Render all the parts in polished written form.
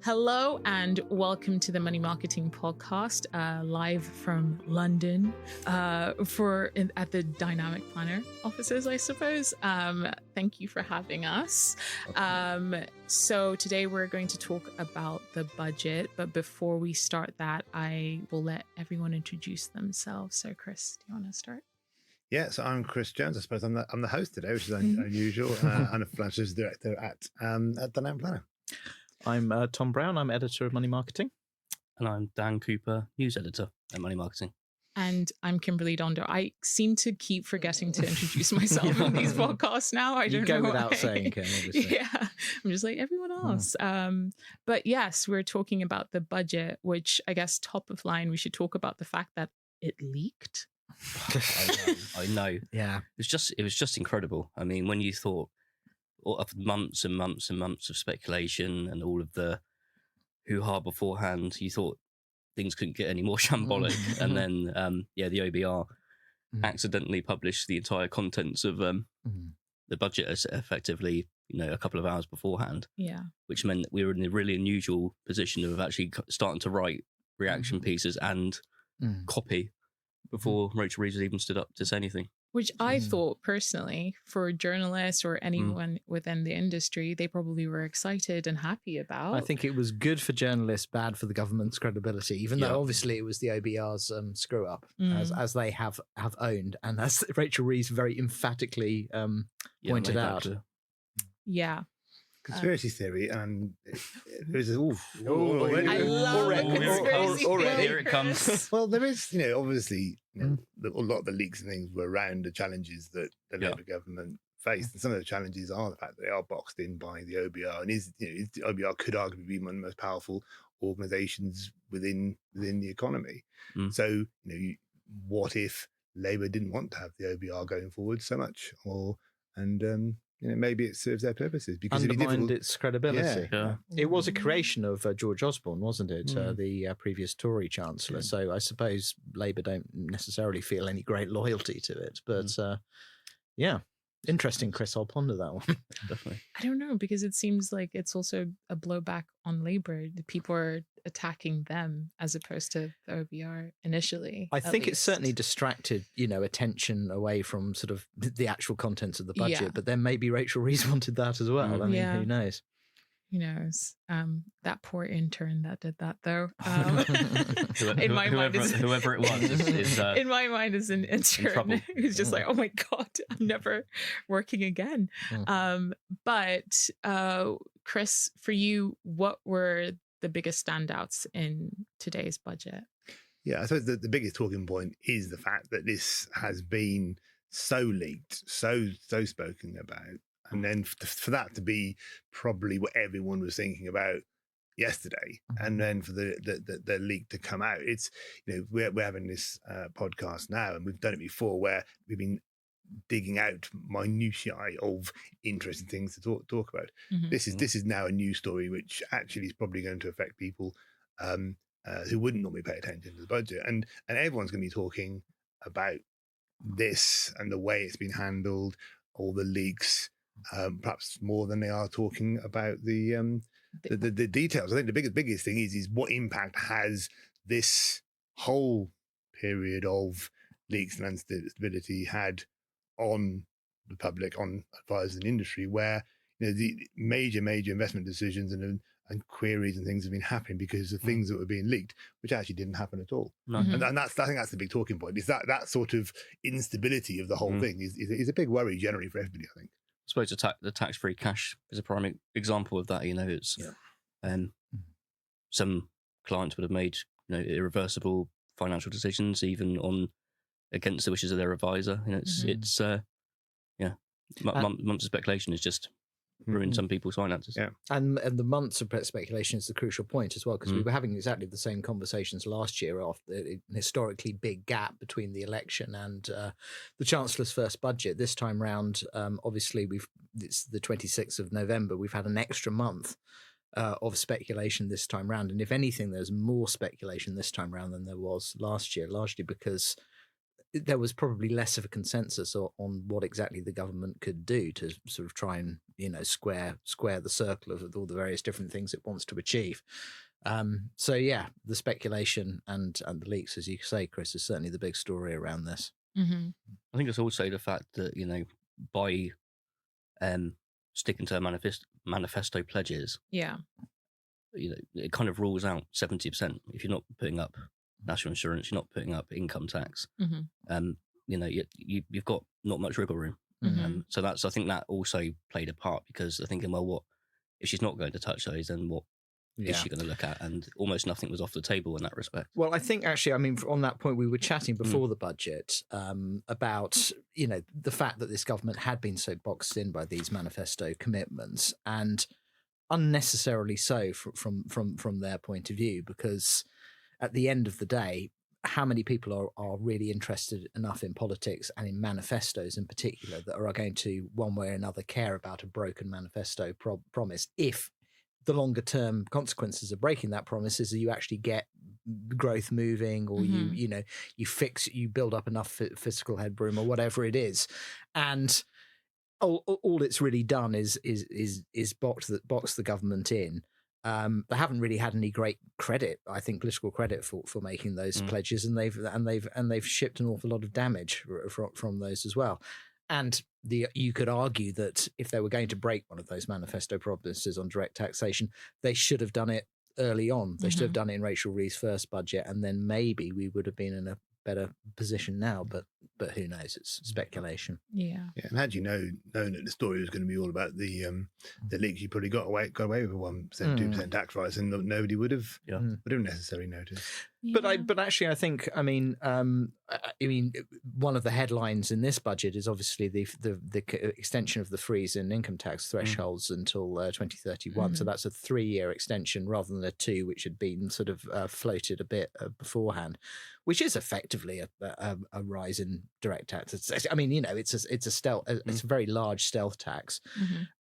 Hello and welcome to the Money Marketing Podcast, live from London at the Dynamic Planner offices, I suppose. Thank you for having us. So today we're going to talk about the budget, but before we start that, I will let everyone introduce themselves. So Chris, do you want to start? Yeah, so I'm Chris Jones. I suppose I'm the host today, which is unusual. I'm a financial director at Dynamic Planner. I'm Tom Browne. I'm editor of Money Marketing. And I'm Dan Cooper, news editor at Money Marketing. And I'm Kimberley Dondo. I seem to keep forgetting to introduce myself in these podcasts now. I don't know. You go without saying, Kim, obviously. Yeah, I'm just like everyone else. But yes, we're talking about the budget, which I guess top of line, we should talk about the fact that it leaked. I know. Yeah. It was just incredible. I mean, when you thought of months and months and months of speculation and all of the hoo-ha beforehand, you thought things couldn't get any more shambolic. And then, the OBR accidentally published the entire contents of the budget effectively, a couple of hours beforehand. Yeah. Which meant that we were in a really unusual position of actually starting to write reaction pieces and copy before Rachel Reeves even stood up to say anything. Which I thought personally, for journalists or anyone within the industry, they probably were excited and happy about. I think it was good for journalists, bad for the government's credibility, even though obviously it was the OBR's screw up, as they have owned, and as Rachel Reeves very emphatically pointed out. Yeah. Conspiracy theory, and there's already. I love conspiracy already. Here it comes. Well, there is, obviously, a lot of the leaks and things were around the challenges that the Labour government faced, and some of the challenges are the fact that they are boxed in by the OBR, and the OBR could arguably be one of the most powerful organisations within the economy. So, what if Labour didn't want to have the OBR going forward so much, maybe it serves their purposes because undermined its credibility. Yeah. It was a creation of George Osborne, wasn't it? The previous Tory Chancellor. So I suppose Labour don't necessarily feel any great loyalty to it. But interesting, Chris. I'll ponder that one. Definitely. I don't know, because it seems like it's also a blowback on Labour. The people are attacking them as opposed to the OBR initially. I think it certainly distracted, attention away from sort of the actual contents of the budget. Yeah. But then maybe Rachel Reeves wanted that as well. I mean, who knows? Who knows? That poor intern that did that, though. In my mind, whoever it was is in my mind is an intern who's just like, oh my god, I'm never working again. But Chris, for you, what were the biggest standouts in today's budget? Yeah, I suppose the biggest talking point is the fact that this has been so leaked, so spoken about. And then for that to be probably what everyone was thinking about yesterday, and then for the leak to come out, it's we're having this podcast now, and we've done it before where we've been digging out minutiae of interesting things to talk about. This is now a news story which actually is probably going to affect people who wouldn't normally pay attention to the budget, and everyone's going to be talking about this and the way it's been handled, all the leaks. Perhaps more than they are talking about the details. I think the biggest thing is what impact has this whole period of leaks and instability had on the public, on advisors and industry, where the major investment decisions and queries and things have been happening because of things that were being leaked, which actually didn't happen at all. And I think that's the big talking point. Is that sort of instability of the whole thing is a big worry generally for everybody, I think. I suppose the tax-free cash is a prime example of that. It's some clients would have made irreversible financial decisions even against the wishes of their advisor. Months of speculation has just ruined some people's finances. Yeah, and the months of speculation is the crucial point as well, because we were having exactly the same conversations last year after an historically big gap between the election and the Chancellor's first budget. This time round, obviously it's the 26th of November. We've had an extra month of speculation this time round, and if anything, there's more speculation this time round than there was last year, largely because there was probably less of a consensus on what exactly the government could do to sort of try and square the circle of all the various different things it wants to achieve. So yeah, the speculation and the leaks, as you say, Chris, is certainly the big story around this. Mm-hmm. I think it's also the fact that by sticking to manifesto pledges, it kind of rules out 70%. If you're not putting up national insurance, you're not putting up income tax. Mm-hmm. You've got not much wriggle room. Mm-hmm. So I think that also played a part, because they're thinking, well, what if she's not going to touch those? Then what is she going to look at? And almost nothing was off the table in that respect. Well, I think actually, on that point, we were chatting before the budget about the fact that this government had been so boxed in by these manifesto commitments, and unnecessarily so from their point of view, because at the end of the day, how many people are really interested enough in politics and in manifestos in particular that are going to, one way or another, care about a broken manifesto promise if the longer term consequences of breaking that promise is that you actually get growth moving, or you build up enough fiscal headroom or whatever it is, and all it's really done is box the government in. They haven't really had any great credit, I think, political credit for making those pledges, and they've shipped an awful lot of damage from those as well. And you could argue that if they were going to break one of those manifesto promises on direct taxation, they should have done it early on. They should have done it in Rachel Reeves' first budget, and then maybe we would have been in a better position now. But who knows? It's speculation. Yeah. And had you known that the story was going to be all about the leaks, you probably got away with 1%, 2% tax rise, and nobody would have necessarily noticed. Yeah. But actually, I think one of the headlines in this budget is obviously the extension of the freeze in income tax thresholds until 2031. So that's a 3-year extension rather than a 2, which had been sort of floated a bit beforehand, which is effectively a rise in direct tax. It's a very large stealth tax.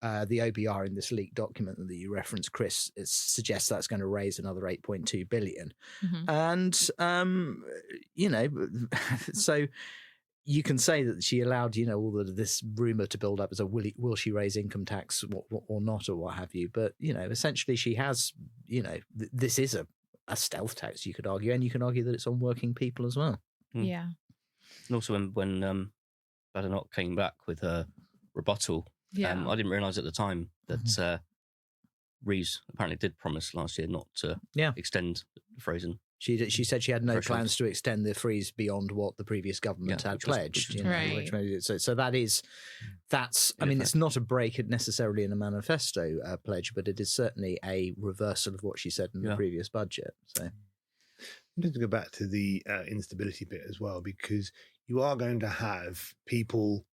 The OBR in this leaked document that you referenced, Chris, suggests that's going to raise another 8.2 billion. And, so you can say that she allowed, all of this rumour to build up as a will she raise income tax or not, or what have you. But, essentially she has, this is a stealth tax, you could argue, and you can argue that it's on working people as well. Yeah. And also when Badenoch came back with a rebuttal, I didn't realise at the time that Reeves apparently did promise last year not to extend the frozen. She said she had no plans to extend the freeze beyond what the previous government had pledged. Right. So that's. I mean, it's not a break necessarily in a manifesto pledge, but it is certainly a reversal of what she said in the previous budget. So, I'm going to go back to the instability bit as well, because you are going to have people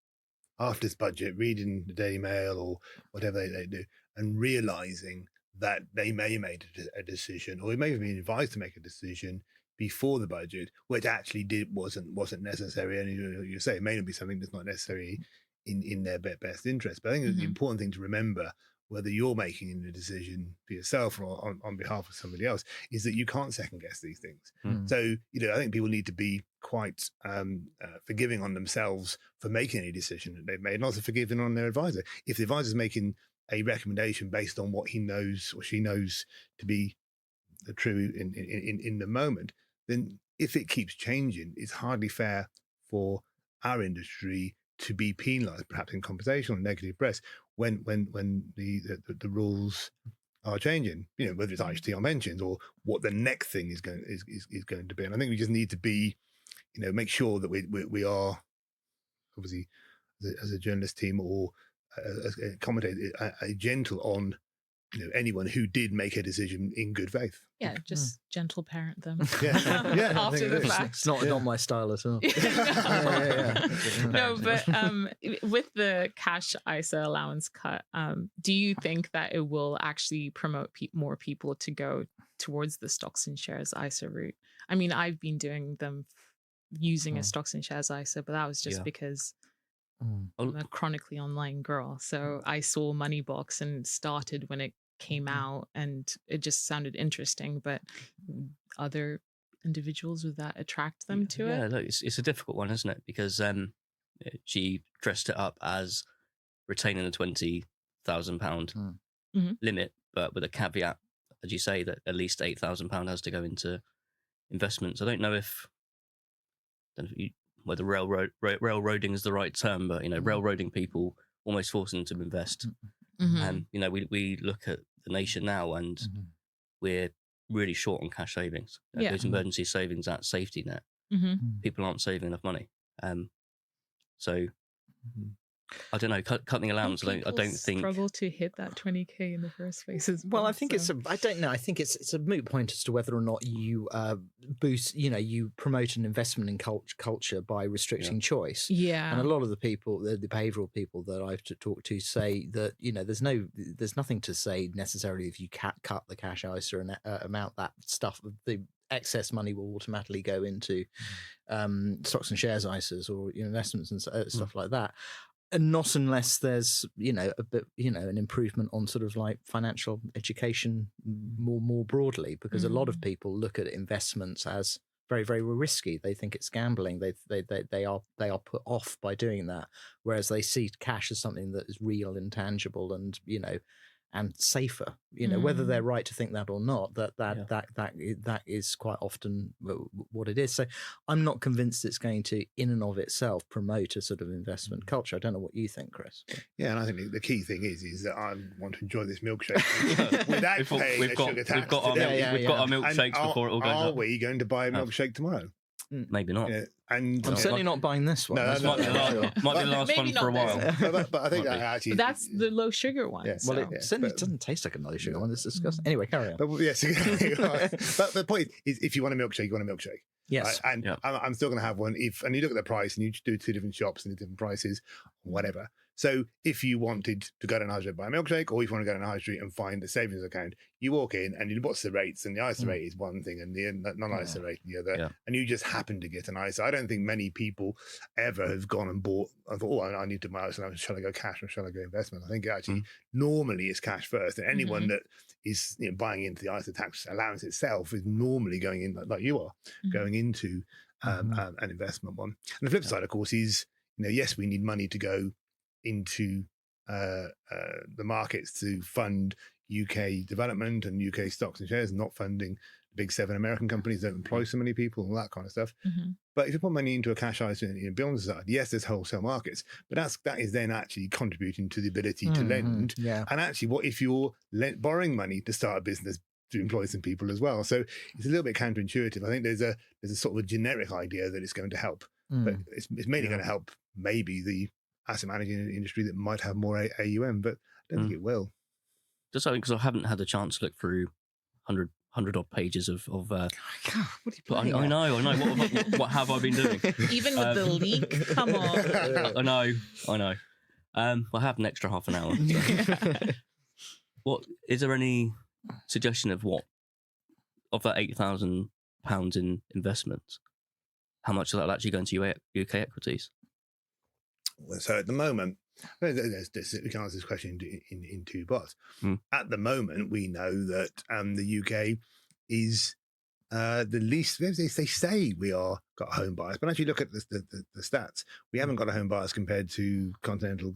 after this budget reading the Daily Mail or whatever they do and realising that they may have made a decision, or they may have been advised to make a decision before the budget, which actually wasn't necessary. And you say it may not be something that's not necessarily in their best interest. But I think the important thing to remember, whether you're making a decision for yourself or on behalf of somebody else, is that you can't second guess these things. So, I think people need to be quite forgiving on themselves for making any decision that they've made, and also forgiving on their advisor. If the advisor's making a recommendation based on what he knows or she knows to be the true in the moment, then if it keeps changing, it's hardly fair for our industry to be penalised, perhaps in compensation or negative press, when the rules are changing. Whether it's IHT or mentions or what the next thing is going to be. And I think we just need to be, make sure that we are obviously as a journalist team or as a commentator, gentle on anyone who did make a decision in good faith. Yeah, just gentle parent them. After the fact. It's not my style at all. No, but with the cash ISA allowance cut, do you think that it will actually promote more people to go towards the stocks and shares ISA route? I mean, I've been doing them using a stocks and shares ISA, but that was just because I'm a chronically online girl. So I saw Moneybox and started when it came out, and it just sounded interesting. But other individuals would that attract them to Yeah, it? look, it's a difficult one, isn't it? Because she dressed it up as retaining a £20,000 Mhm. limit, but with a caveat, as you say, that at least £8,000 has to go into investments. I don't know if whether railroading is the right term, but railroading people, almost forcing them to invest. Mhm. We look at the nation now, and we're really short on cash savings. Yeah. Those emergency savings, that safety net, Mhm. people aren't saving enough money. So I don't know. Cutting allowance. I don't think struggle to hit that 20K in the first place. Well, I think I don't know. I think it's a moot point as to whether or not you boost, you promote an investment in culture by restricting choice. Yeah. And a lot of the people, the behavioural people that I've talked to say that, there's nothing to say necessarily if you cut the cash ISA amount, that stuff, the excess money will automatically go into stocks and shares ISAs or investments and stuff like that. And not unless there's, a bit, an improvement on sort of like financial education more broadly, because a lot of people look at investments as very, very risky. They think it's gambling. They are put off by doing that, whereas they see cash as something that is real and tangible and, and safer. Whether they're right to think that or not, that is quite often what it is. So I'm not convinced it's going to, in and of itself, promote a sort of investment culture. I don't know what you think, Chris. Yeah, and I think the key thing is that I want to enjoy this milkshake without paying a sugar tax. We've got our milkshakes before it all goes up. Are we going to buy a milkshake tomorrow? Maybe not. Yeah, and I'm certainly not buying this one. No, might be the last one for a while. But I think that actually... But that's the low sugar one. Yeah, well, it certainly doesn't taste like a low sugar one. It's disgusting. Anyway, carry on. But yes, exactly. Right. But the point is, if you want a milkshake, you want a milkshake. Yes. Right? And I'm still going to have one. And you look at the price and you do two different shops and different prices, whatever. So if you wanted to go to an high street and buy a milkshake, or if you want to go to an high street and find a savings account, you walk in and you what's the rates, and the ISA rate is one thing and the non-ISA rate the other, and you just happen to get an ISA. I don't think many people ever have gone and bought and thought, I need to buy ISA, shall I go cash or shall I go investment? I think actually normally it's cash first, and anyone that is buying into the ISA tax allowance itself is normally going in like you are, going into an investment one. And the flip side, of course, is yes, we need money to go into the markets to fund UK development and UK stocks and shares, not funding the big 7 American companies that employ so many people, all that kind of stuff. But if you put money into a cash ISA beyond the side, yes, there's wholesale markets, but that is then actually contributing to the ability to lend. Yeah. And actually, what if you're borrowing money to start a business to employ some people as well? So it's a little bit counterintuitive. I think there's a sort of a generic idea that it's going to help, but it's mainly going to help maybe the asset managing industry that might have more AUM, but I don't think it will. Just because I haven't had a chance to look through 100 odd pages of God, what are you playing I know. What have I been doing? Even with the leak, come on. I know. I have an extra half an hour. What is there any suggestion of of that £8,000 in investments? How much of that will actually go into UK equities? So at the moment, we can answer this question in two parts. At the moment, we know that the UK is the least. They say we got a home bias, but actually look at the stats. We haven't got a home bias compared to continental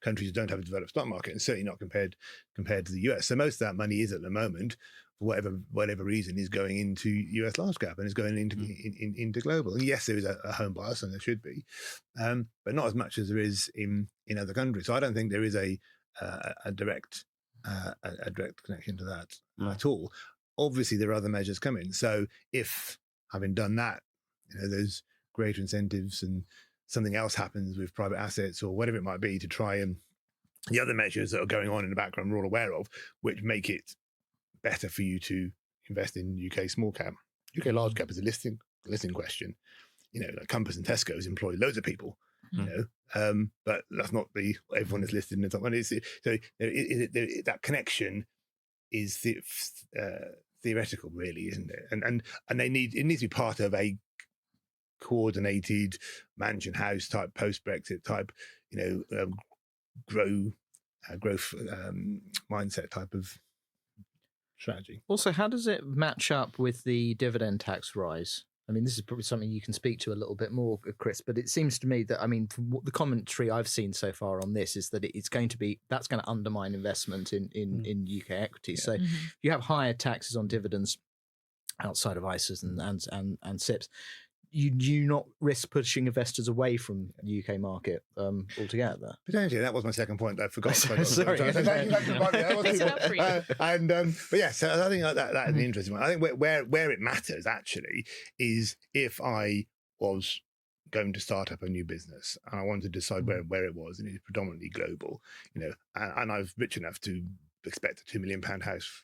countries that don't have a developed stock market, and certainly not compared to the US. So most of that money is at the moment, for whatever reason, is going into US large cap and is going into global. And yes, there is a home bias, and there should be, but not as much as there is in other countries. So I don't think there is a direct connection to that at all. Obviously, there are other measures coming. So if, having done that, there's greater incentives and something else happens with private assets or whatever it might be to try and the other measures that are going on in the background we're all aware of, which make it better for you to invest in UK small cap. UK large cap is a listing question. Like Compass and Tesco's employ loads of people, but that's not everyone is listed in the top one. That connection is theoretical, really, isn't it? And it needs to be part of a coordinated Mansion House type, post-Brexit type, growth mindset type of strategy. Also, how does it match up with the dividend tax rise? I mean, this is probably something you can speak to a little bit more, Chris, but it seems to me that, I mean, from what the commentary I've seen so far on this is that that's going to undermine investment in UK equities. So if you have higher taxes on dividends outside of ISAs and SIPs, you do not risk pushing investors away from the UK market altogether. Potentially, that was my second point. I forgot. Sorry. Fix it up for you. But yeah, so I think that is an interesting one. I think where it matters actually is if I was going to start up a new business and I wanted to decide where it was, and it's predominantly global, and I was rich enough to expect a £2 million house,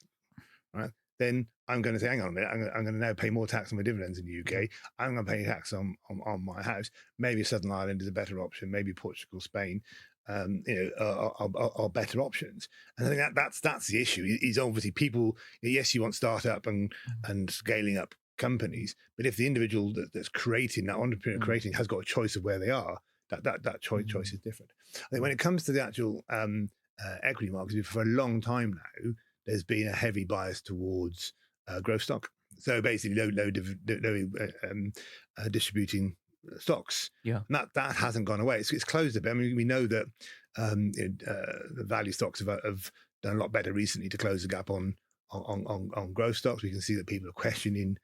right? Then I'm going to say, hang on a minute, I'm going to now pay more tax on my dividends in the UK. I'm going to pay tax on my house. Maybe Southern Ireland is a better option. Maybe Portugal, Spain, are better options. And I think that's the issue. Is obviously people. Yes, you want startup and scaling up companies, but if the individual that's creating that entrepreneur creating has got a choice of where they are, that choice is different. I think when it comes to the actual equity markets, for a long time now, there's been a heavy bias towards growth stock. So basically low distributing stocks. Yeah. And that hasn't gone away. It's closed a bit. I mean, we know that the value stocks have done a lot better recently to close the gap on growth stocks. We can see that people are questioning,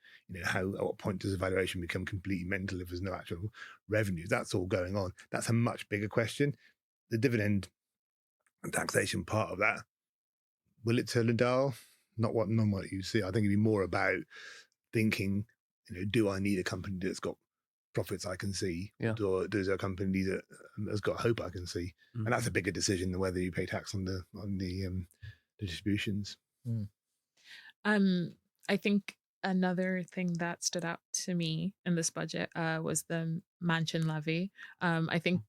at what point does the valuation become completely mental if there's no actual revenue? That's all going on. That's a much bigger question. The dividend and taxation part of that, will it turn and dial? Not what you see. I think it'd be more about thinking, do I need a company that's got profits I can see? Yeah. Or does a company that has got hope I can see? And that's a bigger decision than whether you pay tax on the distributions. I think another thing that stood out to me in this budget was the mansion levy. I think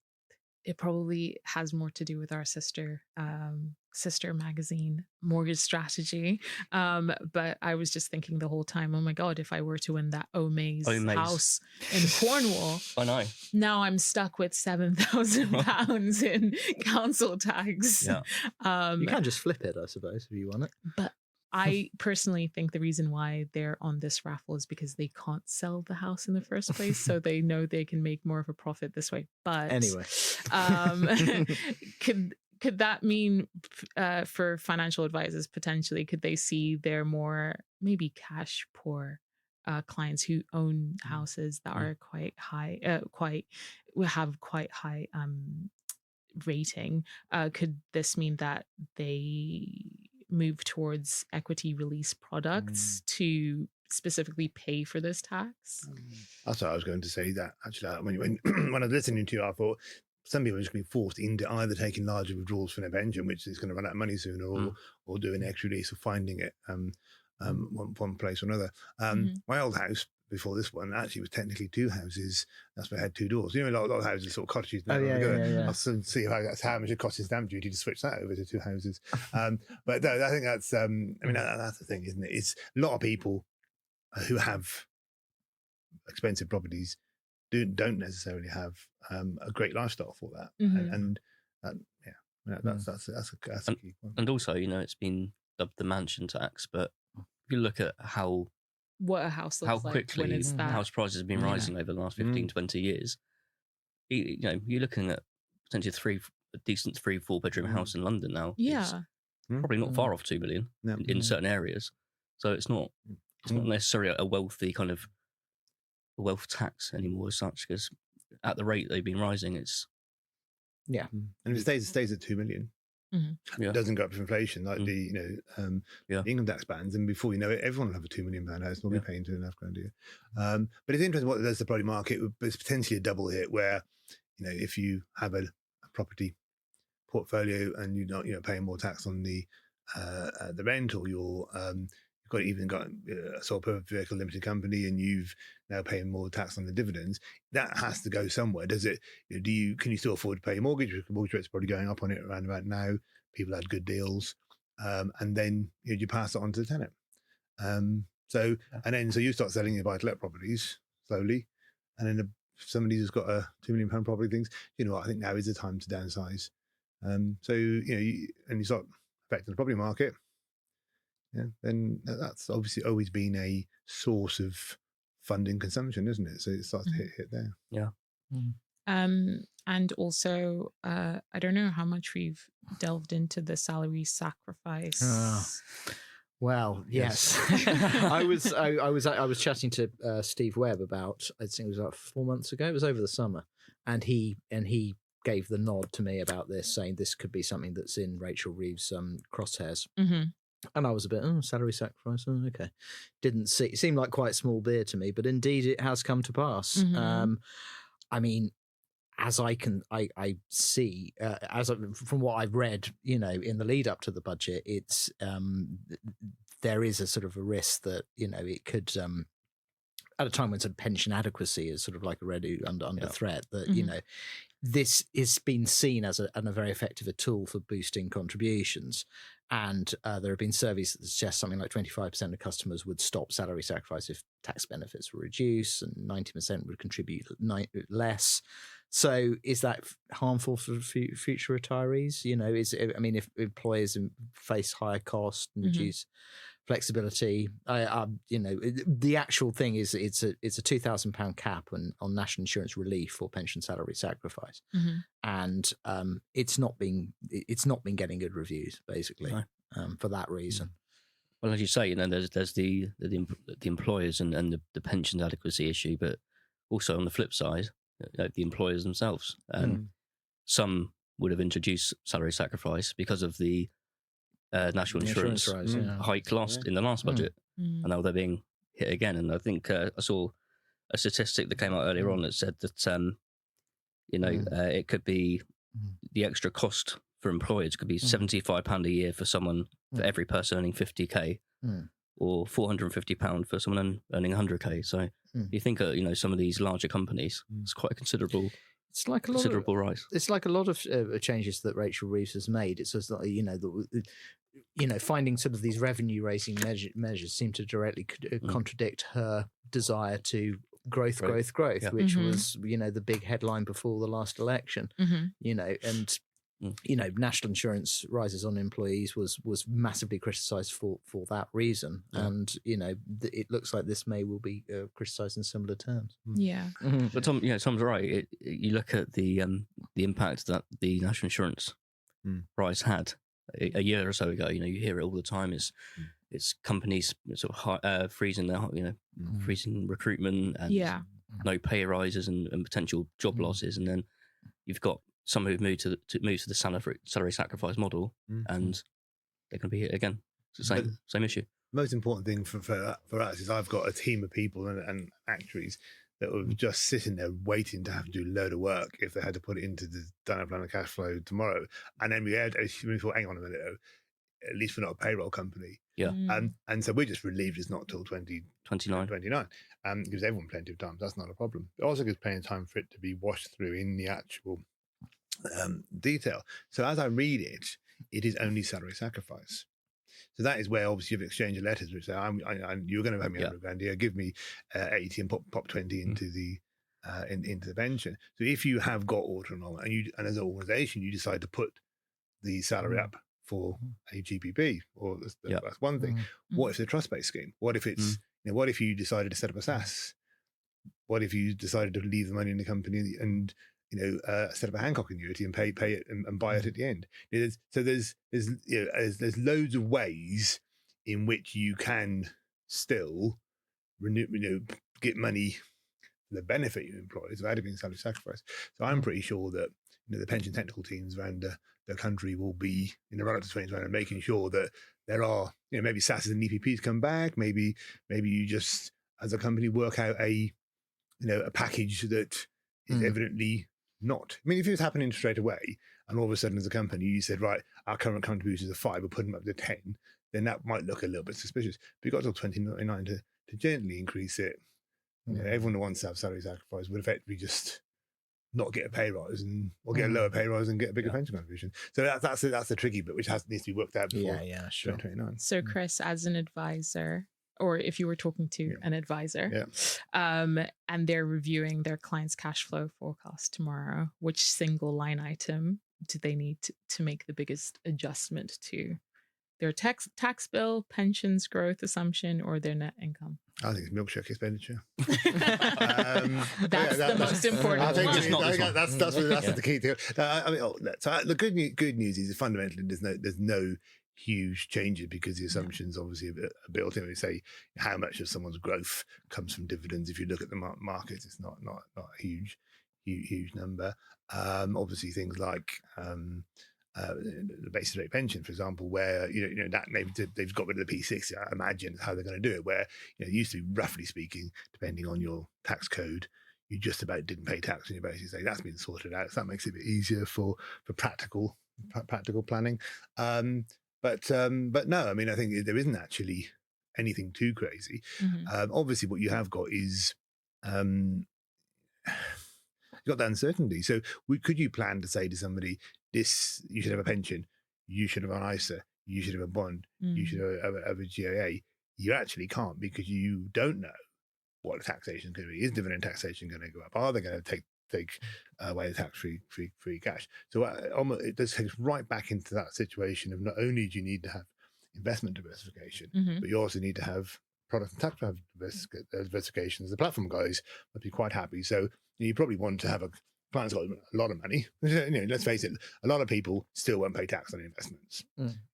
it probably has more to do with our sister magazine, Mortgage Strategy. But I was just thinking the whole time, oh my God, if I were to win that Omaze house in Cornwall, I know. Now I'm stuck with £7,000 in council tax. Yeah. You can just flip it, I suppose, if you want it. But I personally think the reason why they're on this raffle is because they can't sell the house in the first place, so they know they can make more of a profit this way. But anyway, could that mean for financial advisors potentially, could they see their more maybe cash poor clients who own houses that are quite high, have quite high rating? Could this mean that they move towards equity release products to specifically pay for this tax? That's what I was going to say. That actually, when I was listening to you, I thought some people are just going to be forced into either taking larger withdrawals from their pension, which is going to run out of money sooner, or doing equity release or finding it one place or another. My old house before this one actually was technically two houses. That's why I had two doors. A lot of houses sort of cottages now. I'll see how much it costs in stamp duty to switch that over to two houses. But no, I think that's that's the thing, isn't it? It's a lot of people who have expensive properties don't necessarily have a great lifestyle for that, and that's a key point. And also, it's been dubbed the mansion tax, but if you look at what a house looks like quickly when it's that. House prices have been rising over the last 15, 20 years. You're looking at potentially a decent 3-4 bedroom house in London now. Yeah. It's probably not far off 2 million in certain areas. So it's not necessarily a wealthy kind of wealth tax anymore as such, because at the rate they've been rising, it's and if it stays at 2 million. It doesn't go up with inflation like the income tax bands, and before you know it, everyone will have a £2 million house and will be paying £2.5 grand a year. But it's interesting what does the property market. It's potentially a double hit where if you have a property portfolio and you're not paying more tax on the rent, or you've got a sole purpose vehicle limited company and you've now paying more tax on the dividends, that has to go somewhere. Does it? Can you still afford to pay your mortgage? Mortgage rate's probably going up on it around about now. People had good deals, and then you pass it on to the tenant. So you start selling your buy-to-let properties slowly, and then somebody who's got a £2 million property thinks, I think now is the time to downsize. So you start affecting the property market. then that's obviously always been a source of funding consumption, isn't it? So it starts to hit there. Yeah. And also, I don't know how much we've delved into the salary sacrifice. Well, yes. I was chatting to Steve Webb about, I think it was about 4 months ago. It was over the summer, and he gave the nod to me about this, saying this could be something that's in Rachel Reeves' crosshairs. Mm-hmm. And I was a bit, salary sacrifice. Oh, okay. Didn't see, it seemed like quite small beer to me, but indeed it has come to pass. Mm-hmm. I mean, as I see, from what I've read, in the lead up to the budget, it's there is a sort of a risk that it could, at a time when sort of pension adequacy is sort of like already under threat, that this is been seen as a very effective tool for boosting contributions. And there have been surveys that suggest something like 25% of customers would stop salary sacrifice if tax benefits were reduced, and 90% would contribute less. So is that harmful for future retarees? If employers face higher cost and reduce flexibility, the actual thing is it's a £2,000 cap on national insurance relief for pension salary sacrifice, and it's not been getting good reviews basically for that reason. Well, as you say, there's the employers and the pension adequacy issue, but also on the flip side, the employers themselves. Some would have introduced salary sacrifice because of the national insurance rise, hike in the last budget, and now they're being hit again. And I think I saw a statistic that came out earlier on that said that it could be the extra cost for employers could be £75 a year for every person earning 50k, or £450 for someone earning 100k. So you think some of these larger companies, it's quite a considerable. It's like a considerable rise. It's like a lot of changes that Rachel Reeves has made. It's just like, finding sort of these revenue raising measures seem to directly contradict her desire to growth, which was the big headline before the last election. And national insurance rises on employees was massively criticised for that reason, and it looks like this may well be criticised in similar terms. But Tom's right. You look at the impact that the national insurance rise had a year or so ago. You hear it all the time. It's companies sort of freezing their freezing recruitment and no pay rises and potential job losses, and then you've got some who've moved to the salary sacrifice model, and they're going to be hit again. It's the same issue. Most important thing for us is I've got a team of people and actuaries that were just sitting there waiting to have to do a load of work if they had to put it into the dynamic plan of cash flow tomorrow. And then we thought, hang on a minute, at least we're not a payroll company. And so we're just relieved it's not till 2029, gives everyone plenty of time. That's not a problem. It also gives plenty of time for it to be washed through in the actual detail. So as I read it, it is only salary sacrifice. So that is where obviously you've exchanged your letters, which say, you're going to pay me 100 grand here, give me 80 and pop 20 into the pension. So if you have got auto enrollment and as an organisation you decide to put the salary up for a GPP, or that's one thing. What if it's a trust-based scheme? What if it's what if you decided to set up a SAS? What if you decided to leave the money in the company and set up a Hancock annuity and pay it and buy it at the end? There's loads of ways in which you can still get money for the benefit of employees without it being salary sacrifice. So I'm pretty sure that the pension technical teams around the country will be in the run up to 2020 making sure that there are maybe SASs and EPPs come back. Maybe you just as a company work out a package that is evidently not. I mean, if it was happening straight away and all of a sudden as a company you said, right, our current contributions are 5, we're putting them up to 10, then that might look a little bit suspicious. But you've got till 2029 to gently increase it. Everyone who wants to have salary sacrifice would effectively just not get a pay rise or get a lower pay rise and get a bigger pension contribution. So that's the tricky bit, which needs to be worked out before 2029. So Chris, as an advisor, or if you were talking to an advisor, and they're reviewing their client's cash flow forecast tomorrow, which single line item do they need to make the biggest adjustment to their tax bill, pensions growth assumption, or their net income? I think it's milkshake expenditure. That's the most important I think one. that's the key thing. So the good news is fundamentally there's no huge changes because the assumptions obviously are built in. We say how much of someone's growth comes from dividends. If you look at the markets, it's not a huge number. Obviously, things like the basic rate pension, for example, where that they've got rid of the P60. I imagine how they're going to do it. Where it used to be, roughly speaking, depending on your tax code, you just about didn't pay tax on your basic say that's been sorted out. So that makes it a bit easier for practical planning. But no, I mean, I think there isn't actually anything too crazy. Obviously, what you have got is you've got the uncertainty. So could you plan to say to somebody, this, you should have a pension, you should have an ISA, you should have a bond, you should have a GIA? You actually can't, because you don't know what the taxation is going to be. Is dividend taxation going to go up? Are they going to take away the tax-free cash? So it does take us right back into that situation of not only do you need to have investment diversification, but you also need to have product and tax diversification. The platform guys must be quite happy. So you probably want to have a client's got a lot of money. Let's face it, a lot of people still won't pay tax on investments.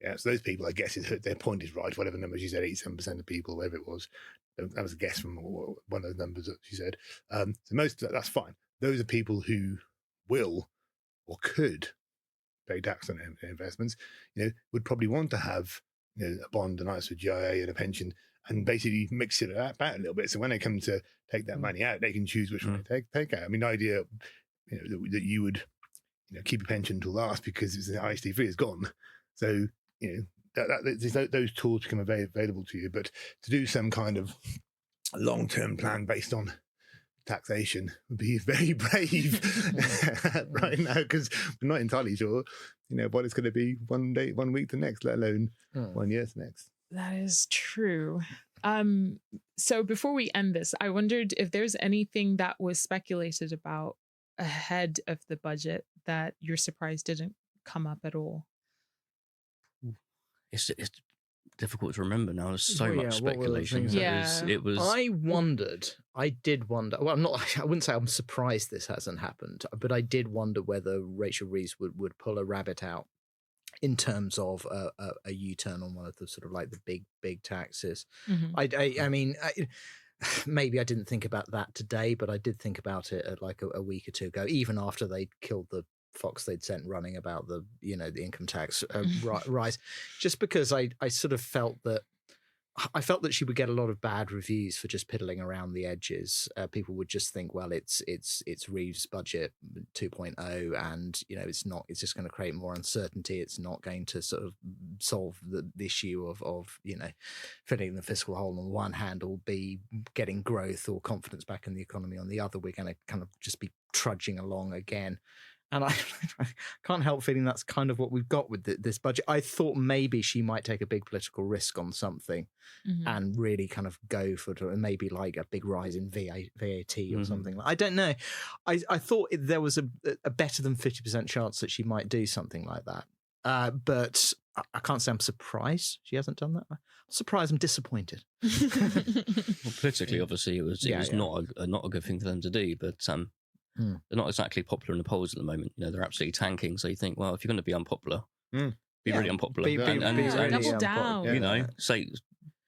Yeah, so those people, I guess, their point is right. Whatever numbers you said, 87% of people, whatever it was, that was a guess from one of those numbers that she said. So most of that's fine. Those are people who will or could pay tax on investments. Would probably want to have a bond, an ISA, GIA, and a pension, and basically mix it out a little bit. So when they come to take that money out, they can choose which one they take out. I mean, the idea, that you would, keep a pension until last because it's IST free is gone. So those tools become available to you. But to do some kind of long-term plan based on taxation would be very brave right now, because we're not entirely sure, what it's going to be one day, 1 week to next, let alone 1 year to next. That is true. So before we end this, I wondered if there's anything that was speculated about ahead of the budget that you're surprised didn't come up at all. It's difficult to remember now. There's so much speculation. It was. I did wonder. Well, I wouldn't say I'm surprised this hasn't happened, but I did wonder whether Rachel Reeves would pull a rabbit out in terms of a U-turn on one of the sort of like the big taxes. I mean, maybe I didn't think about that today, but I did think about it at like a week or two ago, even after they'd killed the fox they'd sent running about the income tax rise, just because I sort of felt that she would get a lot of bad reviews for just piddling around the edges. People would just think, well, it's Reeves' budget 2.0, and it's just going to create more uncertainty. It's not going to sort of solve the issue of filling the fiscal hole on the one hand, or be getting growth or confidence back in the economy on the other. We're going to kind of just be trudging along again. And I can't help feeling that's kind of what we've got with this budget. I thought maybe she might take a big political risk on something and really kind of go for maybe like a big rise in VAT or something. I don't know. I thought there was a better than 50% chance that she might do something like that. But I can't say I'm surprised she hasn't done that. I'm surprised, I'm disappointed. Well, politically, obviously, it was not a good thing for them to do, but they're not exactly popular in the polls at the moment. They're absolutely tanking. So you think, well, if you're going to be unpopular, be really unpopular. Double down. Say,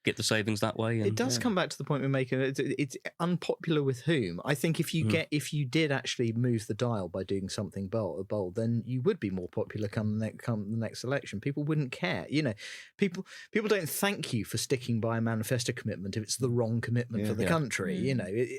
get the savings that way. And, it does come back to the point we're making. It's unpopular with whom? I think if you did actually move the dial by doing something bold, then you would be more popular come the next election. People wouldn't care. People don't thank you for sticking by a manifesto commitment if it's the wrong commitment for the country.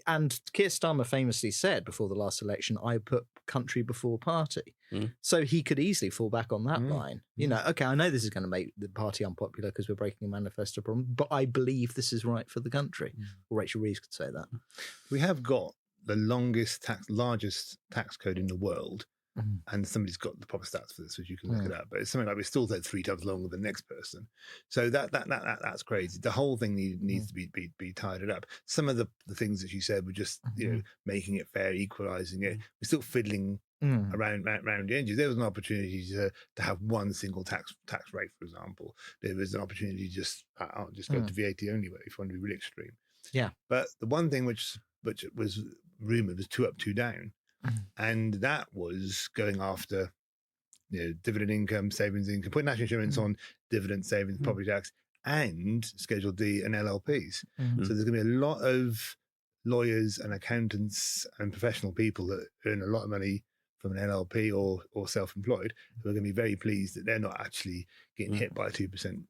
And Keir Starmer famously said before the last election, "I put country before party." So he could easily fall back on that line. Okay, I know this is going to make the party unpopular because we're breaking a manifesto problem, but I believe this is right for the country. Or Rachel Reeves could say that. We have got the largest tax code in the world, and somebody's got the proper stats for this, which you can look it up. But it's something like we still take 3 times longer than the next person. So that's crazy. The whole thing needs to be tidied up. Some of the things that you said were just making it fair, equalising it. We're still fiddling around the edges. There was an opportunity to have one single tax rate, for example. There was an opportunity to just go to VAT only if you want to be really extreme. Yeah. But the one thing which was rumoured was 2 up, 2 down, and that was going after dividend income, savings income, put national insurance on dividend, savings, property tax, and Schedule D and LLPs. So there's going to be a lot of lawyers and accountants and professional people that earn a lot of money from an LLP or self-employed who are going to be very pleased that they're not actually getting hit by a 2%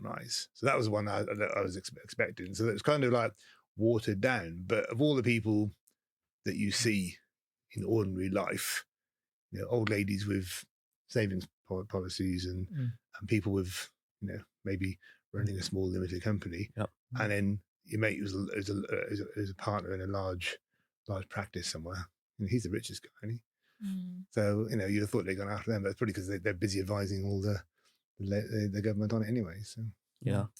rise. So that was the one I was expecting. So it's kind of like watered down. But of all the people that you see in ordinary life, old ladies with savings policies and people with maybe running a small limited company, and then your mate who's a partner in a large practice somewhere. He's the richest guy, isn't he? So you'd have thought they'd gone after them, but it's probably because they're busy advising all the government on it anyway. So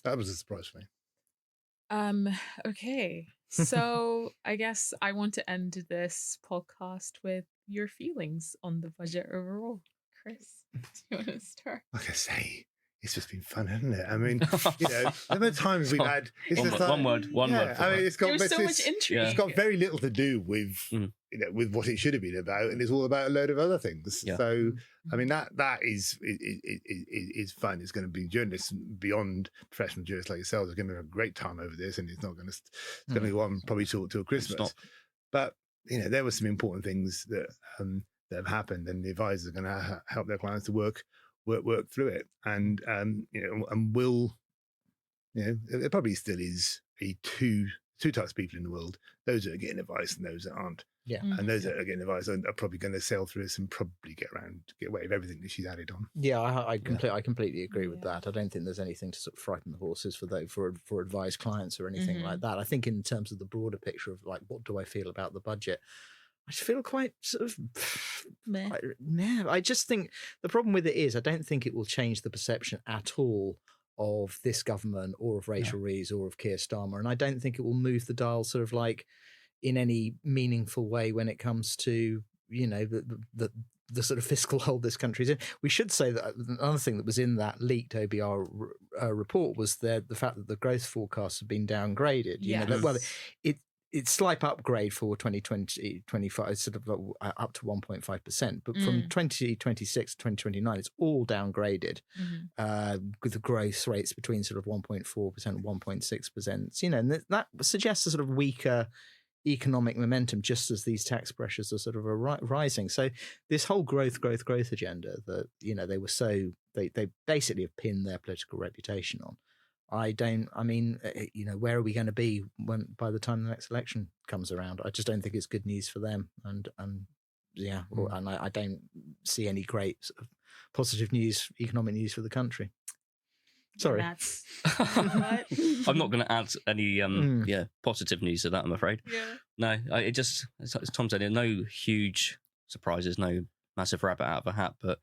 that was a surprise for me. Okay, so I guess I want to end this podcast with your feelings on the budget overall. Chris, do you want to start? Like I say, it's just been fun, hasn't it? I mean, the amount of times we've had one word. I mean, there's so much intrigue. It's got very little to do with with what it should have been about, and it's all about a load of other things. Yeah. So, I mean, that is fun. It's going to be journalists beyond professional journalists like yourselves are going to have a great time over this, and it's not going to it's going to go on probably till Christmas. But there were some important things that have happened, and the advisors are going to help their clients to work through it, and and will it probably still is two types of people in the world: those that are getting advice and those that aren't. Yeah, and those that are getting advice are probably going to sail through this and probably get away with everything that she's added on. Yeah, I completely agree with that. I don't think there's anything to sort of frighten the horses for advised clients or anything like that. I think in terms of the broader picture of like, what do I feel about the budget? I just feel quite sort of meh. I just think the problem with it is I don't think it will change the perception at all of this government or of Rachel Reeves or of Keir Starmer, and I don't think it will move the dial sort of like in any meaningful way when it comes to the sort of fiscal hole this country's in. We should say that another thing that was in that leaked OBR report was the fact that the growth forecasts have been downgraded. It's slight upgrade for 2020-25, sort of up to 1.5%. But from 2026 to 2029, it's all downgraded with the growth rates between sort of 1.4% and 1.6%. And that suggests a sort of weaker economic momentum just as these tax pressures are sort of rising. So this whole growth agenda that, they basically have pinned their political reputation on. Where are we going to be by the time the next election comes around? I just don't think it's good news for them. And I don't see any great sort of positive news, economic news for the country. Sorry. I'm not going to add any positive news to that, I'm afraid. Yeah. No, as Tom said, no huge surprises, no massive rabbit out of a hat, but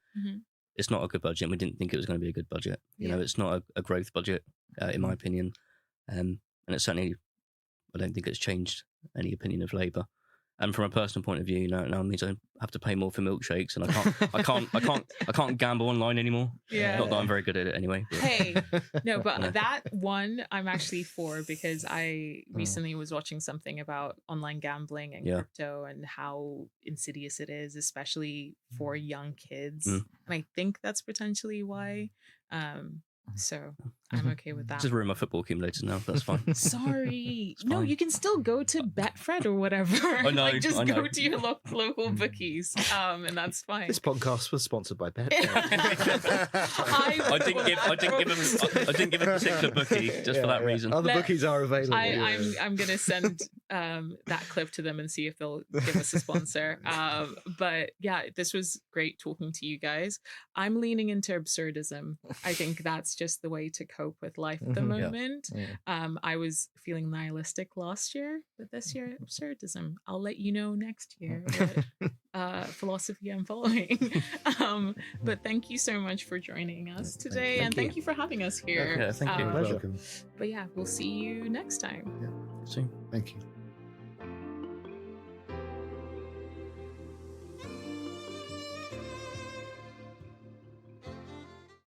it's not a good budget. And we didn't think it was going to be a good budget. It's not a growth budget, in my opinion. And it's certainly, I don't think it's changed any opinion of Labour. And from a personal point of view, now it means I have to pay more for milkshakes, and I can't gamble online anymore. Yeah. Not that I'm very good at it anyway. But. Hey, no, but that one I'm actually for, because I recently was watching something about online gambling and crypto and how insidious it is, especially for young kids. And I think that's potentially why. So I'm okay with that. Just ruin my football accumulators now. That's fine. Sorry. No, you can still go to Betfred or whatever. I know. Go to your local bookies, and that's fine. This podcast was sponsored by Betfred. I didn't give a particular bookie just for that reason. Other bookies are available. I'm gonna send that clip to them and see if they'll give us a sponsor. But yeah, this was great talking to you guys. I'm leaning into absurdism. I think that's just the way to cope with life at the moment. I was feeling nihilistic last year, but this year absurdism. I'll let you know next year what philosophy I'm following. But thank you so much for joining us today, and thank you for having us here. Okay, thank you. Welcome. But yeah, we'll see you next time. Yeah. See. Thank you.